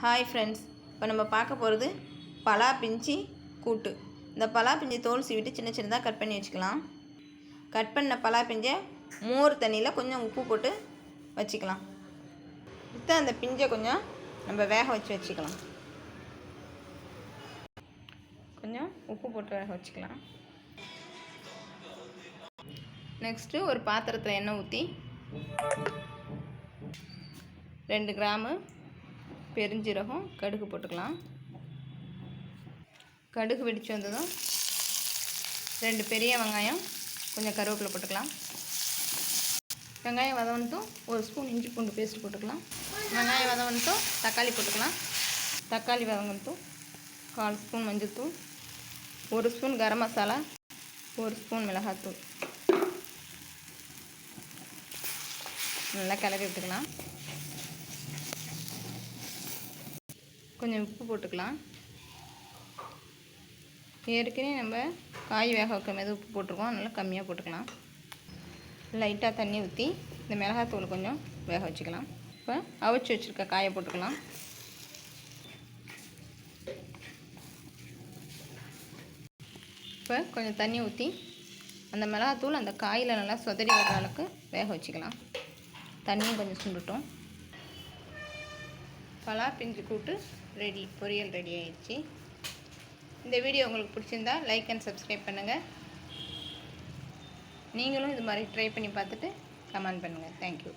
Hi friends, இப்போ நம்ம பார்க்க போகிறது பலா பிஞ்சி கூட்டு. இந்த பலா பிஞ்சை தோல் சீவிட்டு சின்ன சின்னதாக கட் பண்ணி வச்சுக்கலாம். கட் பண்ண பலா பிஞ்சை மோர் தண்ணியில் கொஞ்சம் உப்பு போட்டு வச்சுக்கலாம். இப்போ அந்த பிஞ்சை கொஞ்சம் நம்ம வேக வச்சுக்கலாம். கொஞ்சம் உப்பு போட்டு வேக வச்சுக்கலாம். நெக்ஸ்ட்டு ஒரு பாத்திரத்தில் எண்ணெய் ஊற்றி 2 கிராமு பெருஞ்சீரகம், கடுகு போட்டுக்கலாம். கடுகு வெடித்து வந்ததும் 2 பெரிய வெங்காயம், கொஞ்சம் கருவேப்பிலை போட்டுக்கலாம். வெங்காயம் வதவனட்டும் 1 ஸ்பூன் இஞ்சி பூண்டு பேஸ்ட் போட்டுக்கலாம். வெங்காயம் வதவனட்டும் தக்காளி போட்டுக்கலாம். தக்காளி வதங்கட்டும் 1/4 ஸ்பூன் மஞ்சள்தூள், 1 ஸ்பூன் கரம் மசாலா, 1 ஸ்பூன் மிளகாத்தூள் நல்லா கிளறி விட்டுக்கலாம். கொஞ்சம் உப்பு போட்டுக்கலாம். ஏற்கனவே நம்ம காய் வேக வைக்கும் போது உப்பு போட்டிருக்கோம், அதனால் கம்மியாக போட்டுக்கலாம். லைட்டாக தண்ணி ஊற்றி இந்த மிளகாத்தூள் கொஞ்சம் வேக வச்சுக்கலாம். இப்போ அவிச்சு வச்சுருக்க காயை போட்டுக்கலாம். இப்போ கொஞ்சம் தண்ணி ஊற்றி அந்த மிளகாத்தூள் அந்த காயில் நல்லா சொதறி வர அளவுக்கு வேக வச்சுக்கலாம். தண்ணியும் கொஞ்சம் சுண்டுட்டும். பலா பிஞ்சு கூட்டு ரெடி, பொரியல் ரெடி ஆயிடுச்சு. இந்த வீடியோ உங்களுக்கு பிடிச்சிருந்தா லைக் அண்ட் சப்ஸ்கிரைப் பண்ணுங்கள். நீங்களும் இது மாதிரி ட்ரை பண்ணி பார்த்துட்டு கமெண்ட் பண்ணுங்கள். தேங்க்யூ.